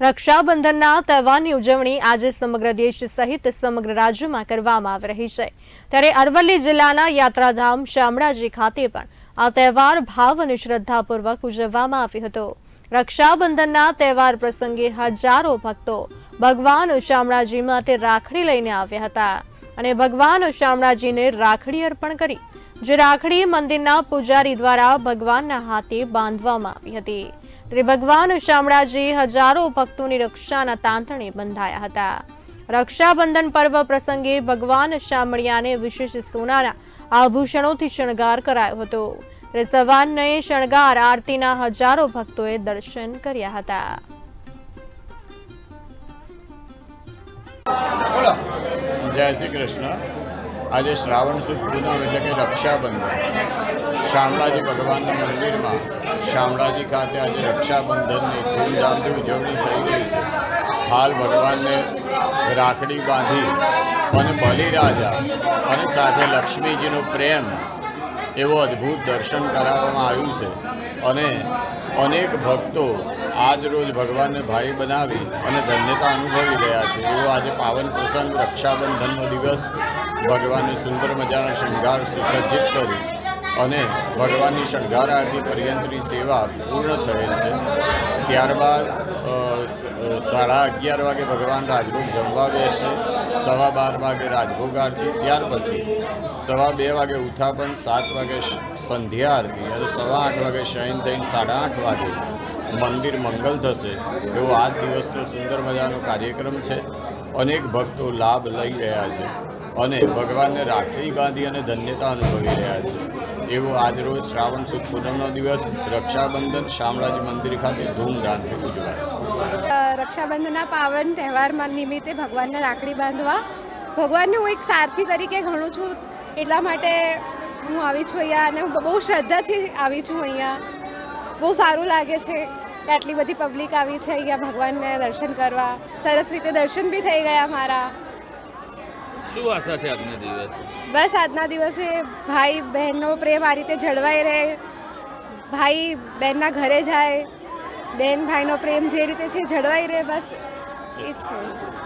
રક્ષાબંધનના તહેવારની ઉજવણી આજે સમગ્ર દેશ સહિત સમગ્ર રાજ્યમાં કરવામાં આવી રહી છે। ત્યારે અરવલ્લી જિલ્લાના યાત્રાધામ શામળાજી ખાતે પણ આ તહેવાર ભાવ અને શ્રદ્ધાપૂર્વક ઉજવવામાં આવ્યો હતો। રક્ષાબંધનના તહેવાર પ્રસંગે હજારો ભક્તો ભગવાન શામળાજી માટે રાખડી લઈને આવ્યા હતા અને ભગવાન શામળાજીને રાખડી અર્પણ કરી, જે રાખડી મંદિરના પૂજારી દ્વારા ભગવાનના હાથે બાંધવામાં આવી હતી। ત્યારે ભગવાન શામળાજી હજારો ભક્તોની રક્ષાના તાંતણે બંધાયા હતા। રક્ષાબંધન પર્વ પ્રસંગે ભગવાન શામળિયાને વિશેષ સોનાના આભૂષણોથી શણગાર કરાયો હતો। સવારને શણગાર આરતીના હજારો ભક્તોએ દર્શન કર્યા હતા। જય શ્રી કૃષ્ણ। આજે શ્રાવણ સુદ પૂનમ એટલે કે રક્ષાબંધન શામળાજી ભગવાનના મંદિરમાં શામળાજી ખાતે આજે રક્ષાબંધનની ધૂમધામથી ઉજવણી થઈ રહી છે। હાલ ભગવાનને રાખડી બાંધી અને બલિરાજા અને સાથે લક્ષ્મીજીનો પ્રેમ એવો અદ્ભુત દર્શન કરાવવામાં આવ્યું છે અને અનેક ભક્તો આજ રોજ ભગવાનને ભાઈ બનાવી અને ધન્યતા અનુભવી રહ્યા છે। એવો આજે પાવન પ્રસંગ રક્ષાબંધનનો દિવસ ભગવાનને સુંદર મજાના શણગાર સુસજ્જિત કરી અને ભગવાનની શણગાર આરતી પર્યંતની સેવા પૂર્ણ થયેલ છે। ત્યારબાદ 11:30 વાગે ભગવાન રાજભોગ જમવા બેસશે, 12:15 વાગે રાજભોગ આરતી, ત્યાર પછી 2:15 વાગે ઉત્થાપન, 7 વાગે સંધ્યા આરતી અને 8:15 વાગે શયન થઈને 8:30 વાગે મંદિર મંગલ થશે। એવો આજ દિવસનો સુંદર મજાનો કાર્યક્રમ છે। અનેક ભક્તો લાભ લઈ રહ્યા છે અને ભગવાનને રાખડી બાંધી અને ધન્યતા અનુભવી રહ્યા છે। એવો આજરોજ શ્રાવણ સુદ પૂનમનો દિવસ રક્ષાબંધન શામળાજી મંદિર ખાતે ધૂમધામથી ઉજવાય છે। રક્ષાબંધનના પાવન તહેવારમાં નિમિત્તે ભગવાનને રાખડી બાંધવા ભગવાનને હું એક સારથી તરીકે ગણું છું, એટલા માટે હું આવી છું અહીંયા અને બહુ શ્રદ્ધાથી આવી છું અહીંયા। બહુ સારું લાગે છે કે આટલી બધી પબ્લિક આવી છે અહીંયા ભગવાનને દર્શન કરવા। સરસ રીતે દર્શન બી થઈ ગયા મારા। શું આશા છે આજના દિવસે? બસ આજના દિવસે ભાઈ બહેનનો પ્રેમ આ રીતે જળવાઈ રહે, ભાઈ બહેનના ઘરે જાય, બહેન ભાઈનો પ્રેમ જે રીતે છે જળવાઈ રહે, બસ એ જ છે।